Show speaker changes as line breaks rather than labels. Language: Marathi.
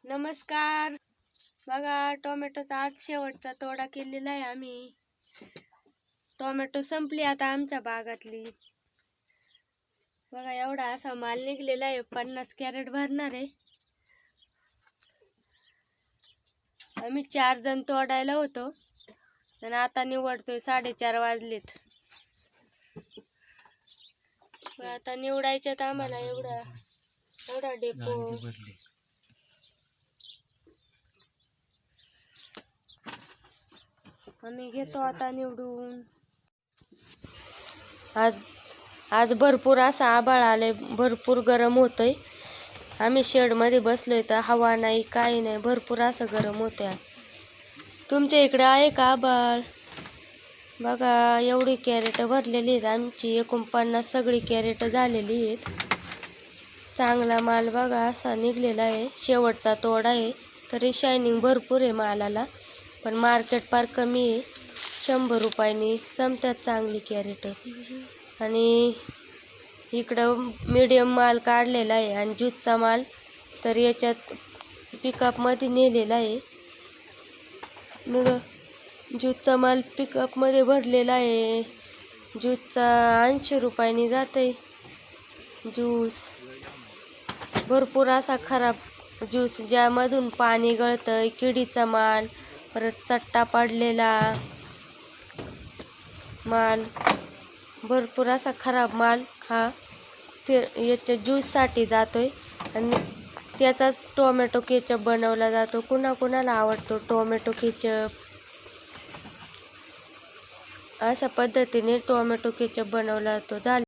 नमस्कार. बघा, टोमॅटोचा आज शेवटचा तोडा केलेला आहे आम्ही. टोमॅटो संपली आता आमच्या बागातली. बघा, एवढा असा माल निघलेला आहे. 50 कॅरेट भरणार आहे. आम्ही 4 जण तोडायला होतो आणि आता निवडतोय. 4:30 वाजलेत. आता निवडायच्यात आम्हाला एवढा डेपो. आम्ही घेतो आता निवडून. आज भरपूर असा आभाळ आले, भरपूर गरम होतंय. आम्ही शेडमध्ये बसलोय तर हवा नाही, काही नाही, भरपूर असं गरम होतंय. तुमच्या इकडे आहे का आभाळ? बघा, एवढी कॅरेट भरलेली आहेत आमची. 49 सगळी कॅरेट झालेली आहेत. चांगला माल बघा असा निघलेला आहे. शेवटचा तोडा आहे तरी शायनिंग भरपूर आहे मालाला, पण मार्केट फार कमी आहे. 100 रुपयांनी संपतात चांगली कॅरेट. आणि इकडं मीडियम माल काढलेला आहे आणि ज्यूसचा माल तर याच्यात पिकअपमध्ये नेलेला आहे. मग ज्यूसचा माल पिकअपमध्ये भरलेला आहे. ज्यूसचा 80 रुपयांनी जाते ज्यूस. भरपूर असा खराब ज्यूस ज्यामधून पाणी गळतंय, किडीचा माल, परत चट्टा पडलेला माल, भरपूर असा खराब माल हा याच्या ज्यूससाठी जातोय. आणि त्याचाच टोमॅटो केचप बनवला जातो. कुणाकुणाला आवडतो टोमॅटो केचप. अशा पद्धतीने टोमॅटो केचप बनवला जातो.